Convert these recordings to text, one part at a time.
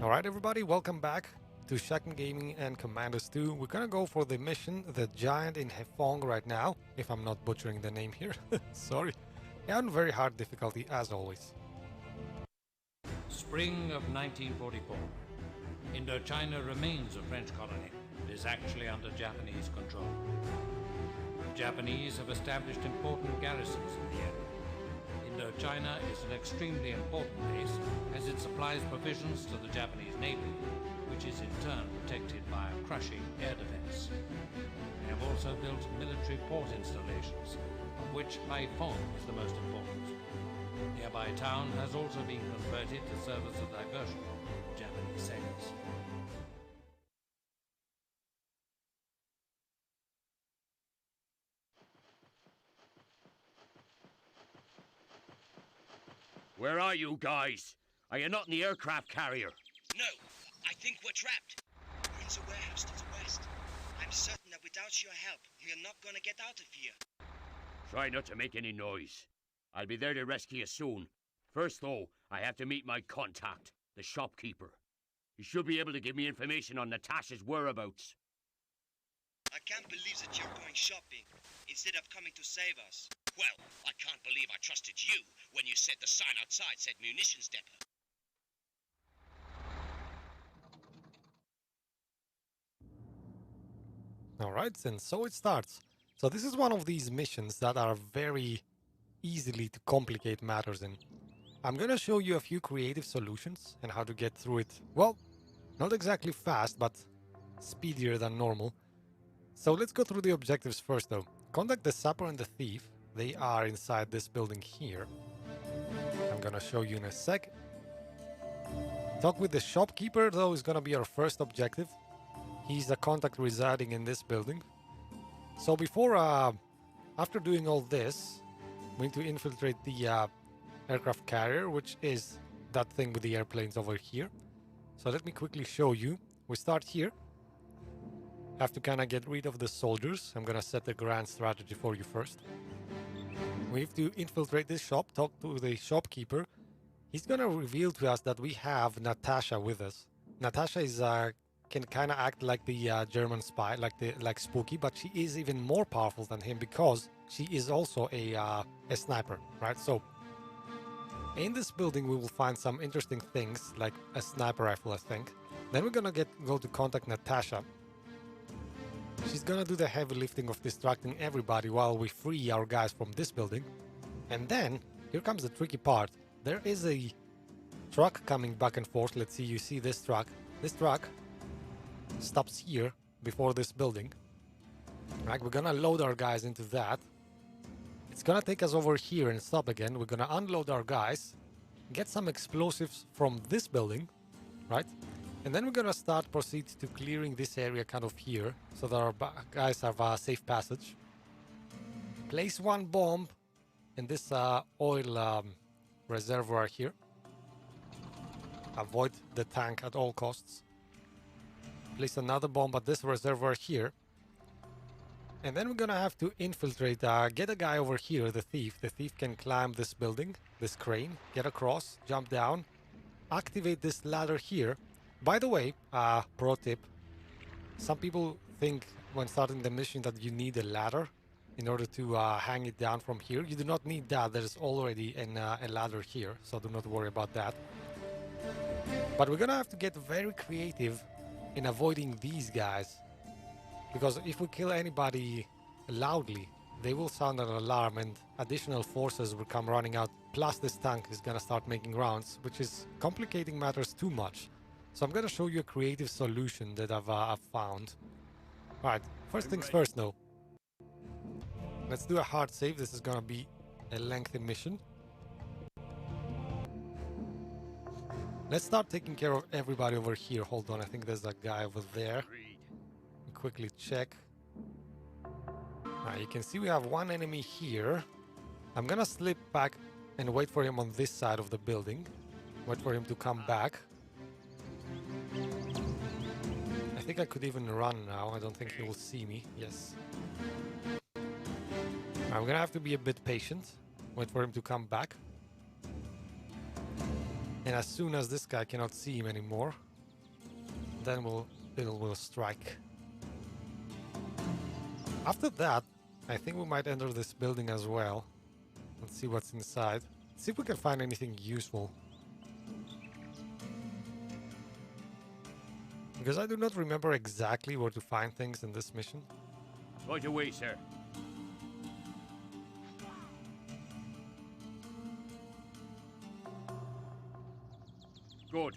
Alright everybody, welcome back to Shaken Gaming and Commandos 2. We're gonna go for the mission, the Giant in Haiphong right now, if I'm not butchering the name here. Sorry. And very hard difficulty as always. Spring of 1944. Indochina remains a French colony, but is actually under Japanese control. The Japanese have established important garrisons in the area. Indochina is an extremely important base as it supplies provisions to the Japanese Navy, which is in turn protected by a crushing air defense. They have also built military port installations, of which Haiphong is the most important. The nearby town has also been converted to serve as a diversion for Japanese sailors. Where are you guys? Are you not in the aircraft carrier? No, I think we're trapped. We're in the warehouse to the west. I'm certain that without your help, we're not gonna get out of here. Try not to make any noise. I'll be there to rescue you soon. First, though, I have to meet my contact, the shopkeeper. He should be able to give me information on Natasha's whereabouts. I can't believe that you're going shopping, instead of coming to save us. Well, I can't believe I trusted you when you said the sign outside said munitions depot. Alright, and so it starts. So this is one of these missions that are very easily to complicate matters in. I'm gonna show you a few creative solutions and how to get through it. Well, not exactly fast, but speedier than normal. So let's go through the objectives first though. Contact the Sapper and the Thief. They are inside this building here. I'm gonna show you in a sec. Talk with the shopkeeper though is gonna be our first objective. He's the contact residing in this building. So before, after doing all this, we need to infiltrate the aircraft carrier, which is that thing with the airplanes over here. So let me quickly show you. We start here. Have to kind of get rid of the soldiers. I'm gonna set the grand strategy for you first. We have to infiltrate this shop, talk to the shopkeeper. He's gonna reveal to us that we have Natasha with us. Natasha is can kind of act like the German spy, like Spooky, but she is even more powerful than him because she is also a sniper, right? So in this building we will find some interesting things like a sniper rifle, I think. Then we're gonna go to contact Natasha. She's gonna do the heavy lifting of distracting everybody while we free our guys from this building. And then, here comes the tricky part. There is a truck coming back and forth. Let's see, you see this truck. This truck stops here before this building. Right, we're gonna load our guys into that. It's gonna take us over here and stop again. We're gonna unload our guys, get some explosives from this building, right? And then we're gonna proceed to clearing this area kind of here, so that our guys have a safe passage. Place one bomb in this oil reservoir here. Avoid the tank at all costs. Place another bomb at this reservoir here. And then we're gonna have to infiltrate, get a guy over here, the thief. The thief can climb this building, this crane, get across, jump down, activate this ladder here. By the way, pro tip, some people think when starting the mission that you need a ladder in order to hang it down from here. You do not need that, there's already a ladder here, so do not worry about that. But we're gonna have to get very creative in avoiding these guys, because if we kill anybody loudly, they will sound an alarm and additional forces will come running out, plus this tank is gonna start making rounds, which is complicating matters too much. So I'm gonna show you a creative solution that I've found. Alright, first things first though. Let's do a hard save. This is gonna be a lengthy mission. Let's start taking care of everybody over here. Hold on, I think there's a guy over there. Quickly check. You can see we have one enemy here. I'm gonna slip back and wait for him on this side of the building. Wait for him to come back. I think I could even run now. I don't think he will see me. Yes. I'm gonna have to be a bit patient. Wait for him to come back. And as soon as this guy cannot see him anymore, Then we'll strike. After that, I think we might enter this building as well. Let's see what's inside. See if we can find anything useful. Because I do not remember exactly where to find things in this mission. Right away, sir. Good.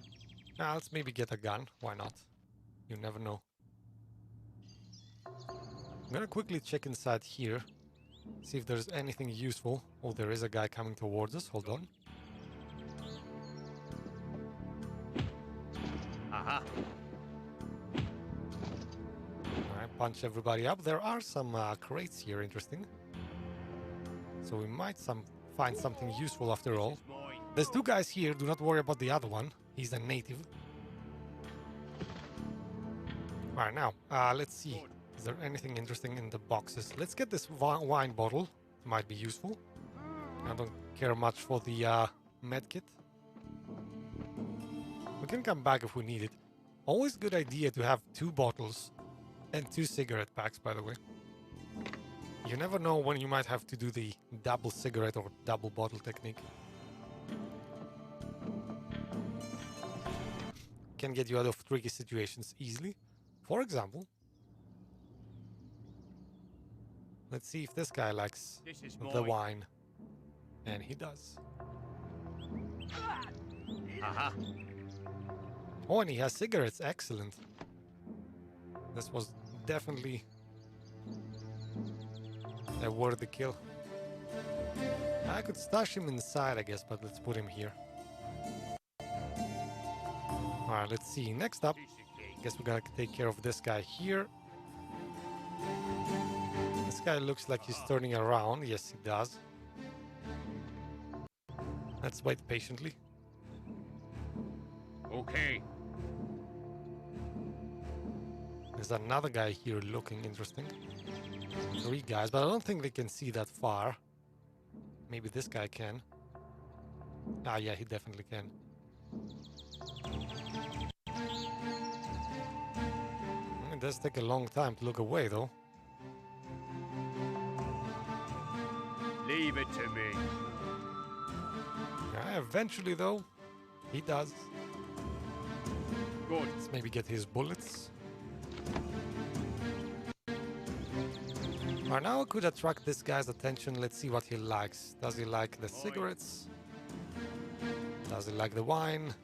Now let's maybe get a gun. Why not? You never know. I'm gonna quickly check inside here. See if there's anything useful. Oh, there is a guy coming towards us. Hold on. Aha. Alright, punch everybody up. There are some crates here, interesting. So we might find something useful after all. There's two guys here. Do not worry about the other one. He's a native. Alright, now, let's see. Is there anything interesting in the boxes? Let's get this wine bottle. Might be useful. I don't care much for the medkit. We can come back if we need it. Always good idea to have 2 bottles and 2 cigarette packs, by the way. You never know when you might have to do the double cigarette or double bottle technique. Can get you out of tricky situations easily. For example, let's see if this guy likes the wine. And he does. Aha. Oh, and he has cigarettes. Excellent. This was definitely a worthy kill. I could stash him inside, I guess, but let's put him here. Alright, let's see. Next up, guess we gotta take care of this guy here. This guy looks like he's turning around. Yes, he does. Let's wait patiently. Okay. There's another guy here looking interesting. 3 guys, but I don't think they can see that far. Maybe this guy can. Ah, yeah, he definitely can. It does take a long time to look away, though. Leave it to me. Yeah, eventually, though, he does. Good. Let's maybe get his bullets. Alright, now I could attract this guy's attention. Let's see what he likes. Does he like the cigarettes? Does he like the wine?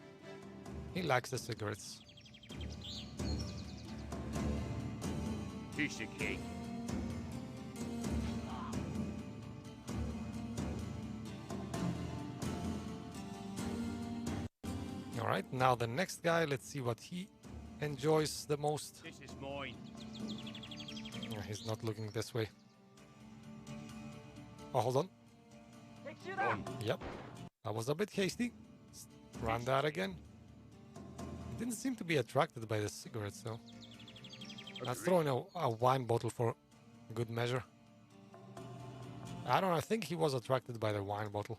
He likes the cigarettes. Piece of cake. Alright, now the next guy, let's see what he enjoys the most. This is mine. Yeah, he's not looking this way. Oh, hold on. Done. Yep. That was a bit hasty. Run that again. He didn't seem to be attracted by the cigarettes, though. Let's throw in a wine bottle for good measure. I don't know, I think he was attracted by the wine bottle.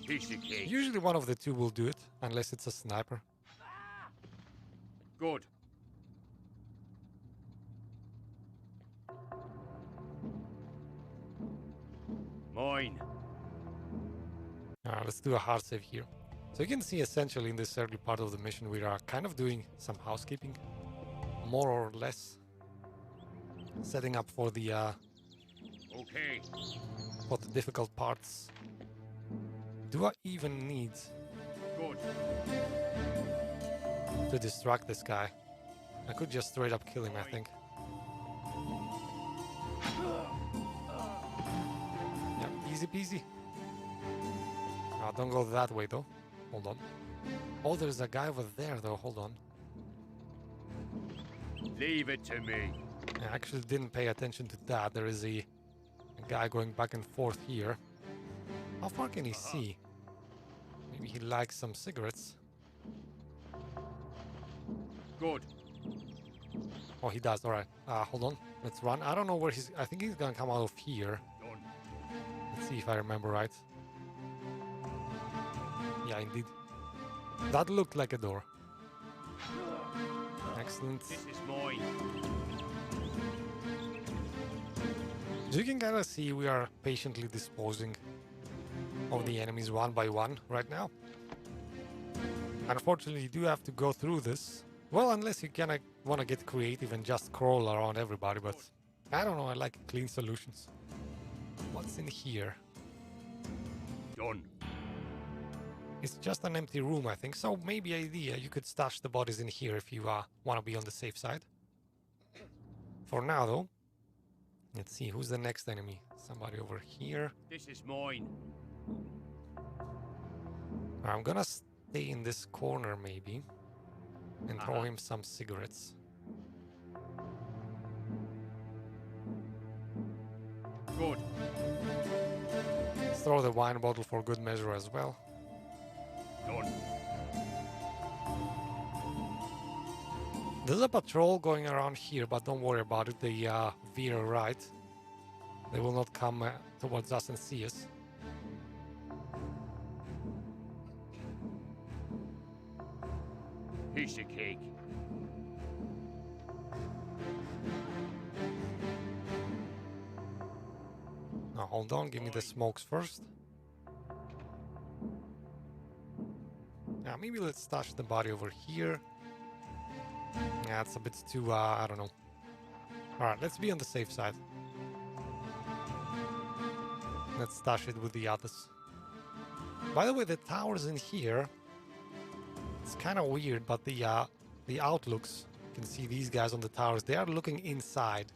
Piece of cake. Usually one of the two will do it, unless it's a sniper. Good. Mine. Let's do a hard save here. So you can see essentially in this early part of the mission we are kind of doing some housekeeping. More or less. Setting up for the Okay. difficult parts. Do I even need Good. to distract this guy? I could just straight up kill him, I think. Yep, easy peasy. Don't go that way though. Hold on. Oh, there's a guy over there though. Hold on. Leave it to me. I actually didn't pay attention to that. There is a guy going back and forth here. How far can he see? Maybe he likes some cigarettes. Good. Oh, he does. All right. Hold on. Let's run. I don't know where he's... I think he's gonna come out of here. Done. Let's see if I remember right. Yeah, indeed. That looked like a door. Excellent. This is mine. As you can kind of see, we are patiently disposing of the enemies one by one right now. Unfortunately, you do have to go through this. Well, unless you kind of want to get creative and just crawl around everybody, but I don't know, I like clean solutions. What's in here? Done. It's just an empty room, I think, so maybe idea you could stash the bodies in here if you want to be on the safe side. For now, though, let's see, who's the next enemy? Somebody over here. This is mine. I'm gonna stay in this corner, maybe, and throw him some cigarettes. Good. Let's throw the wine bottle for good measure as well. Done. There's a patrol going around here, but don't worry about it. They veer right. They will not come towards us and see us. Piece of cake. Now hold on, give me the smokes first. Yeah, maybe let's stash the body over here. Yeah, it's a bit too, I don't know. Alright, let's be on the safe side. Let's stash it with the others. By the way, the towers in here, it's kind of weird, but the outlooks, you can see these guys on the towers, they are looking inside,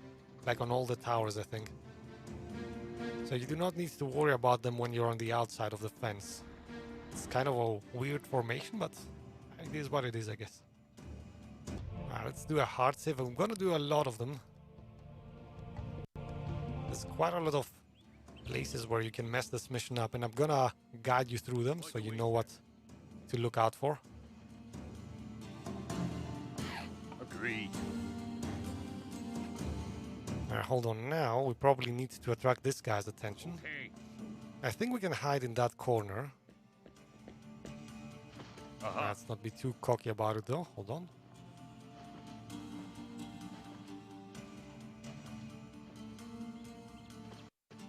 like on all the towers, I think. So you do not need to worry about them when you're on the outside of the fence. It's kind of a weird formation, but it is what it is, I guess. Alright, let's do a hard save. I'm gonna do a lot of them. There's quite a lot of places where you can mess this mission up, and I'm gonna guide you through them so you know what to look out for. Agreed. Alright, hold on now. We probably need to attract this guy's attention. Okay. I think we can hide in that corner. Let's not be too cocky about it though. Hold on.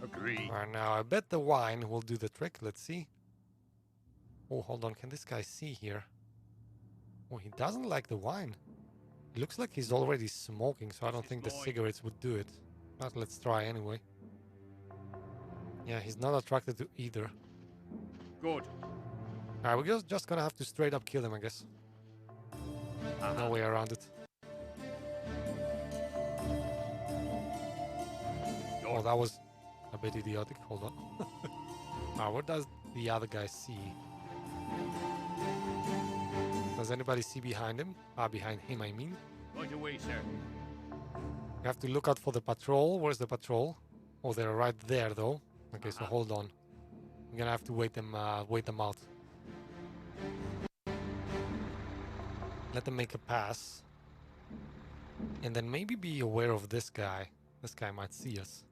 Agreed. Alright, now I bet the wine will do the trick. Let's see. Oh, hold on. Can this guy see here? Oh, he doesn't like the wine. It looks like he's already smoking, so I don't think the cigarettes would do it. But let's try anyway. Yeah, he's not attracted to either. Good. Alright, we're just gonna have to straight up kill him, I guess. No way around it. Oh, that was a bit idiotic. Hold on. What does the other guy see? Does anybody see behind him? Behind him, I mean. Right away, sir. You have to look out for the patrol. Where's the patrol? Oh, they're right there, though. Okay, so hold on. I'm gonna have to wait them out. Let them make a pass. And then maybe be aware of this guy. This guy might see us.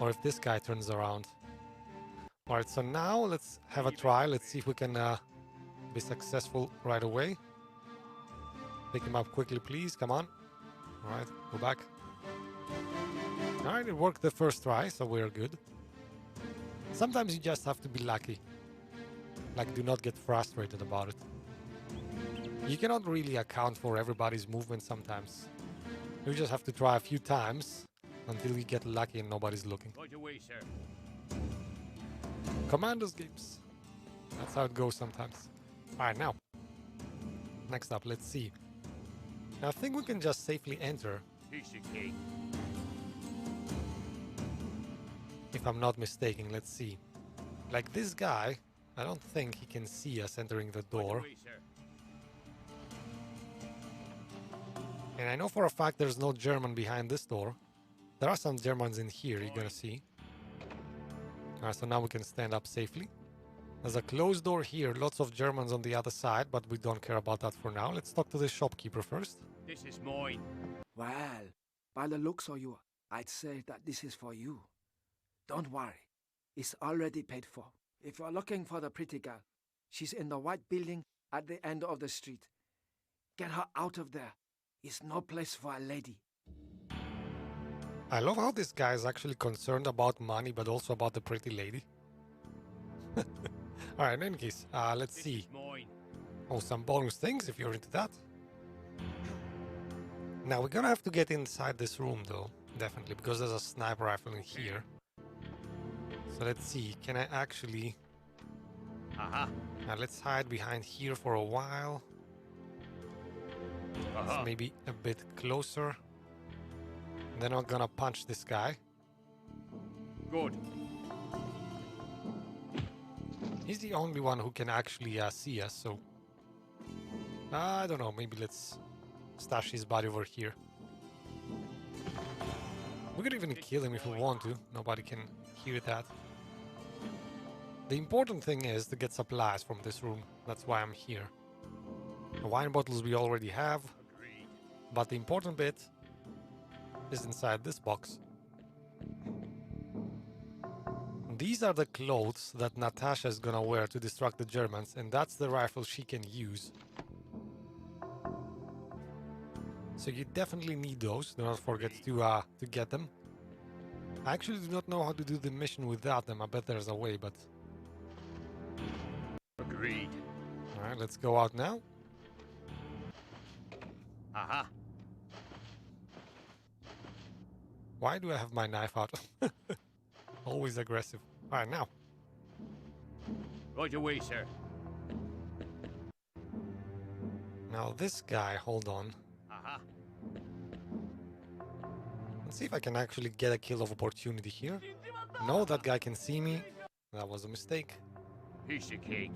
Or if this guy turns around. Alright, so now let's have a try. Let's see if we can be successful right away. Pick him up quickly, please. Come on. Alright, go back. Alright, it worked the first try, so we're good. Sometimes you just have to be lucky. Like, do not get frustrated about it. You cannot really account for everybody's movement sometimes. You just have to try a few times until you get lucky and nobody's looking. Right away, sir. Commandos games. That's how it goes sometimes. Alright, now. Next up, let's see. Now, I think we can just safely enter. Piece of cake. If I'm not mistaken, let's see. Like this guy, I don't think he can see us entering the door. Right away, sir. And I know for a fact there's no German behind this door. There are some Germans in here, you're gonna see. Alright, so now we can stand up safely. There's a closed door here, lots of Germans on the other side, but we don't care about that for now. Let's talk to the shopkeeper first. This is mine. Well, by the looks of you, I'd say that this is for you. Don't worry, it's already paid for. If you're looking for the pretty girl, she's in the white building at the end of the street. Get her out of there. It's no place for a lady. I love how this guy is actually concerned about money, but also about the pretty lady. Alright, in any case, let's This see. is mine. Oh, some bonus things if you're into that. Now, we're gonna have to get inside this room, though. Definitely, because there's a sniper rifle in here. So let's see, can I actually... Aha. Now, let's hide behind here for a while. Let's Aha. maybe a bit closer. Then I'm gonna punch this guy. Good. He's the only one who can actually see us, so... I don't know, maybe let's stash his body over here. We could even kill him if we want to. Nobody can hear that. The important thing is to get supplies from this room. That's why I'm here. The wine bottles we already have. Agreed. But the important bit is inside this box. These are the clothes that Natasha is gonna wear to distract the Germans, and that's the rifle she can use. So you definitely need those. Do not forget to get them. I actually do not know how to do the mission without them. I bet there's a way, but... Agreed. Alright, let's go out now. Aha. Why do I have my knife out? Always aggressive. Alright, now. Right away, sir. Now this guy, hold on. Aha. Let's see if I can actually get a kill of opportunity here. No, that guy can see me. That was a mistake. Piece of cake.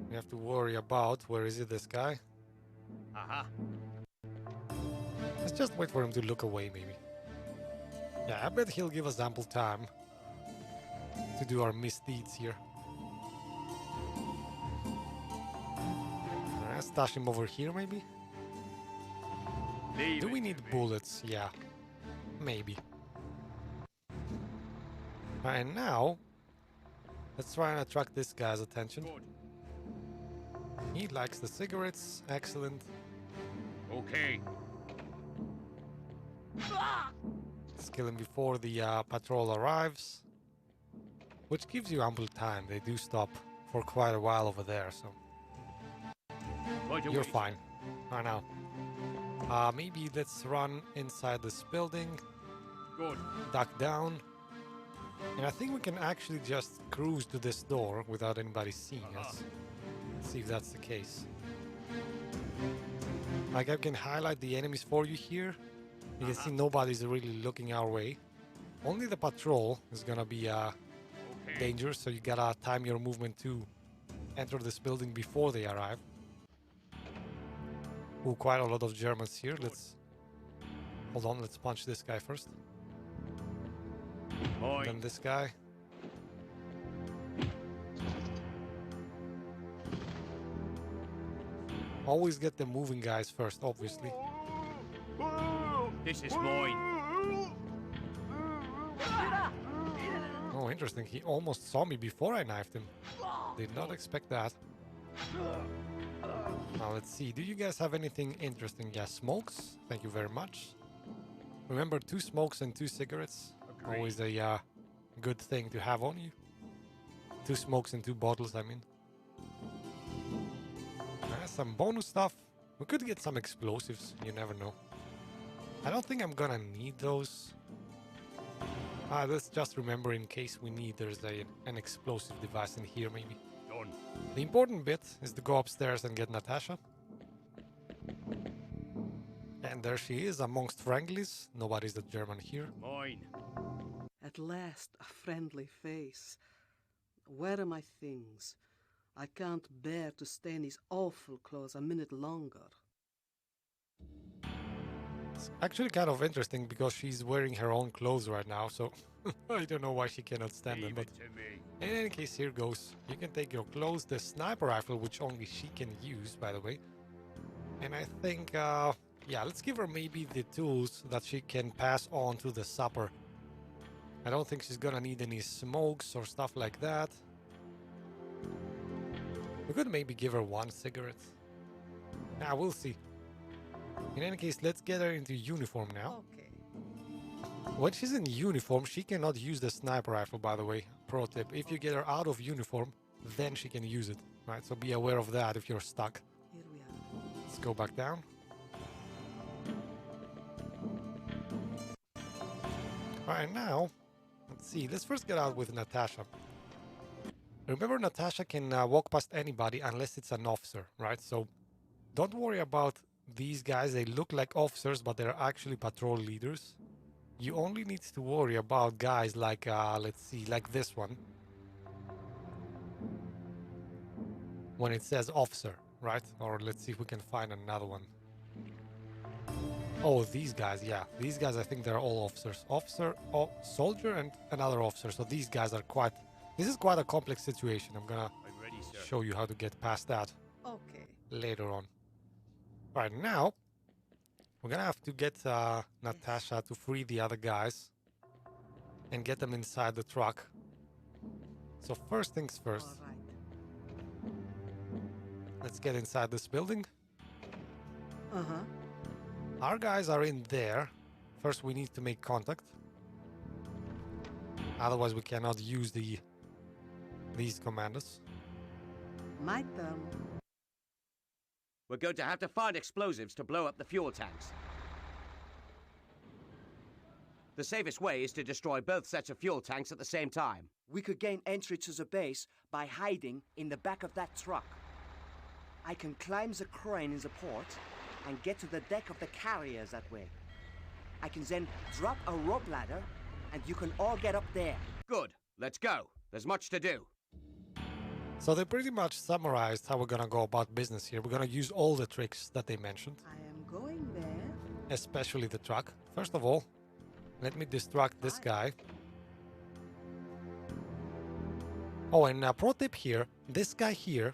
We have to worry about, where is it, this guy? Aha. Let's just wait for him to look away, maybe. Yeah, I bet he'll give us ample time to do our misdeeds here. Alright, stash him over here, maybe? Leave Do it we to need me. bullets? Yeah, maybe. Alright, now, let's try and attract this guy's attention. Good. He likes the cigarettes. Excellent. Okay. Let's kill him before the patrol arrives. Which gives you ample time. They do stop for quite a while over there, so... Right away. You're fine. I know. Maybe let's run inside this building, Good. duck down, and I think we can actually just cruise to this door without anybody seeing us. Let's see if that's the case. Like, I can highlight the enemies for you here. You can see nobody's really looking our way. Only the patrol is gonna be Okay. dangerous, so you gotta time your movement to enter this building before they arrive. Ooh, quite a lot of Germans here. Let's... Hold on, let's punch this guy first. Mine. Then this guy. Always get the moving guys first, obviously. This is mine. Oh, interesting. He almost saw me before I knifed him. Did not expect that. Now, let's see. Do you guys have anything interesting? Yeah, smokes. Thank you very much. Remember, 2 smokes and 2 cigarettes. Agreed. Always a good thing to have on you. 2 smokes and 2 bottles, I mean. Some bonus stuff. We could get some explosives. You never know. I don't think I'm gonna need those. Let's just remember in case we need, there's an explosive device in here, maybe. Done. The important bit is to go upstairs and get Natasha. And there she is, amongst friendlies. Nobody's a German here. Mine. At last, a friendly face. Where are my things? I can't bear to stay in these awful clothes a minute longer. It's actually kind of interesting because she's wearing her own clothes right now, so I don't know why she cannot stand them, Leave but it to me. in any case, here goes. You can take your clothes, the sniper rifle, which only she can use, by the way. And I think, yeah, let's give her maybe the tools that she can pass on to the Sapper. I don't think she's gonna need any smokes or stuff like that. We could maybe give her one cigarette. Nah, we'll see. In any case, let's get her into uniform now. Okay. When she's in uniform, she cannot use the sniper rifle, by the way. Pro tip, if you get her out of uniform, then she can use it, right? So be aware of that if you're stuck. Here we are. Let's go back down. Alright, now, let's see. Let's first get out with Natasha. Remember, Natasha can walk past anybody unless it's an officer, right? So don't worry about these guys. They look like officers, but they're actually patrol leaders. You only need to worry about guys like, let's see, like this one. When it says officer, right? Or let's see if we can find another one. Oh, these guys, yeah. These guys, I think they're all officers. Officer, soldier, and another officer. So these guys are quite... This is quite a complex situation. I'm gonna show you how to get past that Okay. later on. Right now, we're gonna have to get Natasha to free the other guys and get them inside the truck. So first things first, All right. let's get inside this building. Uh-huh. Our guys are in there. First, we need to make contact. Otherwise, we cannot use these commandos. My turn. We're going to have to find explosives to blow up the fuel tanks. The safest way is to destroy both sets of fuel tanks at the same time. We could gain entry to the base by hiding in the back of that truck. I can climb the crane in the port and get to the deck of the carriers that way. I can then drop a rope ladder and you can all get up there. Good. Let's go. There's much to do. So they pretty much summarized how we're gonna go about business here. We're gonna use all the tricks that they mentioned, I am going there. especially the truck. First of all, let me distract this guy. Oh, and pro tip here: this guy here,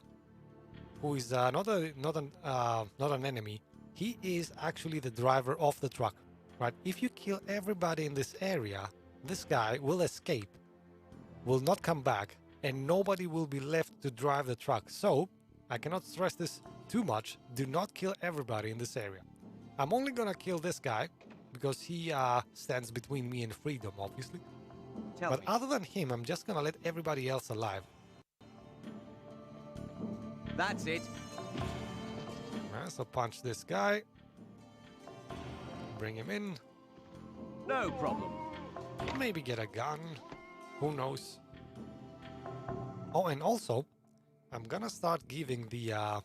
who is not an enemy, he is actually the driver of the truck. Right? If you kill everybody in this area, this guy will escape, will not come back, and nobody will be left to drive the truck. So, I cannot stress this too much. Do not kill everybody in this area. I'm only gonna kill this guy because he stands between me and freedom, obviously. Tell But me. other than him, I'm just gonna let everybody else alive. That's it. So punch this guy. Bring him in. No problem. Maybe get a gun. Who knows? Oh, and also, I'm gonna start giving the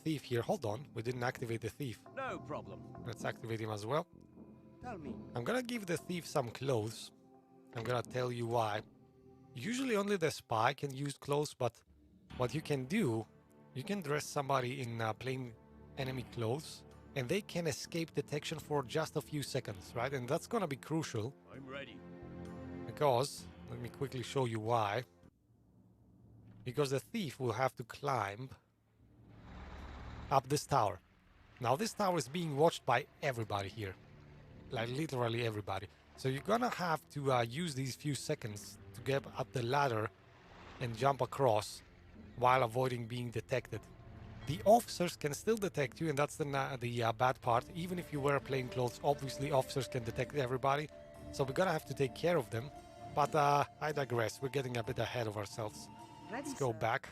thief here. Hold on, we didn't activate the thief. No problem. Let's activate him as well. Tell me. I'm gonna give the thief some clothes. I'm gonna tell you why. Usually only the spy can use clothes, but what you can do, you can dress somebody in plain enemy clothes, and they can escape detection for just a few seconds, right? And that's gonna be crucial, I'm ready. because, let me quickly show you why. Because the thief will have to climb up this tower. Now this tower is being watched by everybody here. Like literally everybody. So you're gonna have to use these few seconds to get up the ladder and jump across while avoiding being detected. The officers can still detect you, and that's the bad part. Even if you wear plain clothes, obviously officers can detect everybody. So we're gonna have to take care of them. But I digress. We're getting a bit ahead of ourselves. Ready, Let's go sir. back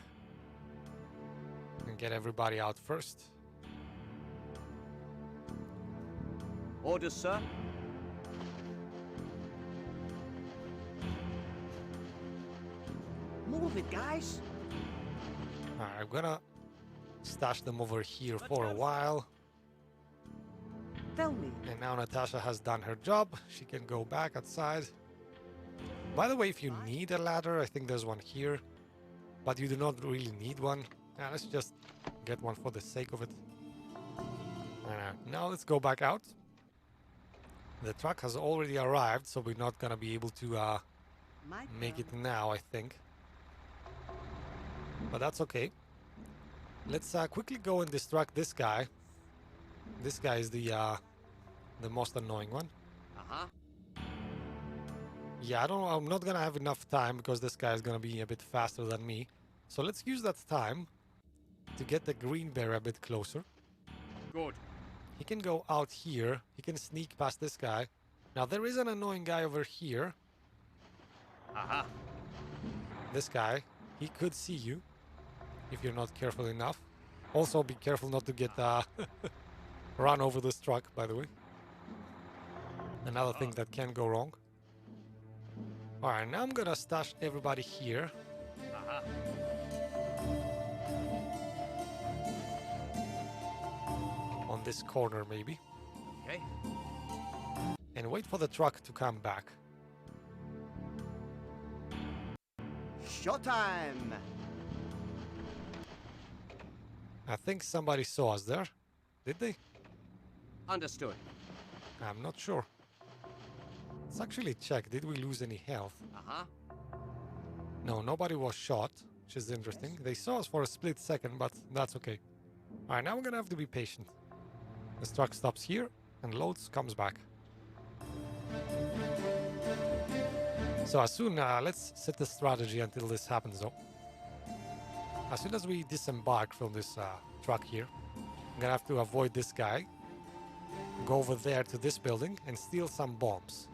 and get everybody out first. Orders, sir. Move it, guys. Alright, I'm gonna stash them over here for a while. Tell me. And now Natasha has done her job. She can go back outside. By the way, if you need a ladder, I think there's one here. But you do not really need one. Let's just get one for the sake of it. Now let's go back out. The truck has already arrived, so we're not gonna be able to My make turn. it now, I think. But that's okay. Let's quickly go and distract this guy. This guy is the most annoying one. Uh-huh. Yeah, I'm not gonna have enough time because this guy is gonna be a bit faster than me. So let's use that time to get the green bear a bit closer. Good. He can go out here. He can sneak past this guy. Now there is an annoying guy over here. Aha. This guy. He could see you if you're not careful enough. Also be careful not to get run over this truck, by the way. Another thing that can go wrong. Alright, now I'm gonna stash everybody here. Aha. On this corner, maybe. Okay. And wait for the truck to come back. Showtime! I think somebody saw us there. Did they? Understood. I'm not sure. Let's actually check. Did we lose any health? Uh-huh. No, nobody was shot, which is interesting. They saw us for a split second, but that's okay. Alright, now we're gonna have to be patient. This truck stops here and loads, comes back. So as soon, let's set the strategy until this happens though. As soon as we disembark from this truck here, I'm gonna have to avoid this guy, go over there to this building and steal some bombs.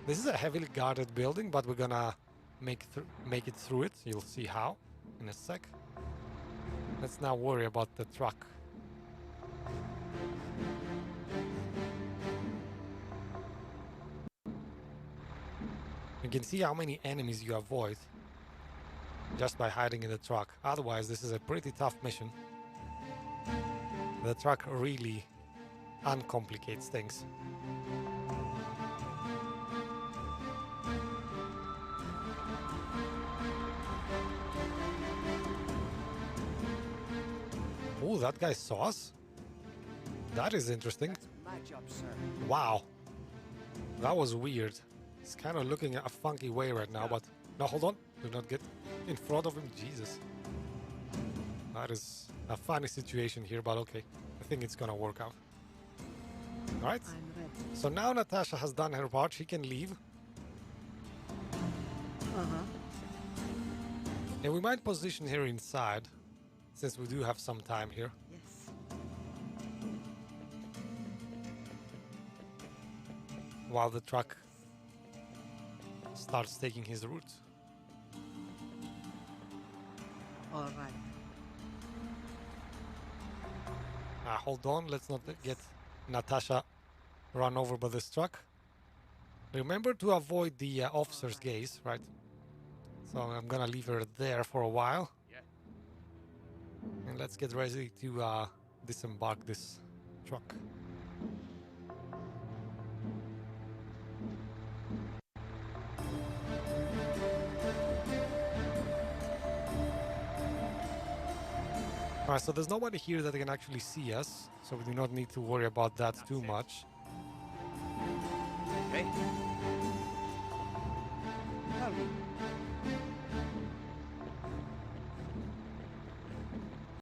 This is a heavily guarded building, but we're gonna make it through it. You'll see how in a sec. Let's now worry about the truck. You can see how many enemies you avoid just by hiding in the truck. Otherwise, this is a pretty tough mission. The truck really uncomplicates things. Oh, that guy saw us? That is interesting. That's my job, sir. Wow. That was weird. He's kind of looking a funky way right now, but... No, hold on. Do not get in front of him. Jesus. That is a funny situation here, but okay. I think it's gonna work out. Alright. I'm ready. So now Natasha has done her part. She can leave. Uh-huh. And we might position her inside, since we do have some time here. Yes. While the truck starts taking his route. All right. Hold on, let's not get Natasha run over by this truck. Remember to avoid the officer's gaze, right? So I'm gonna leave her there for a while. Yeah. And let's get ready to disembark this truck. Alright, so there's nobody here that can actually see us, so we do not need to worry about that too much. Okay.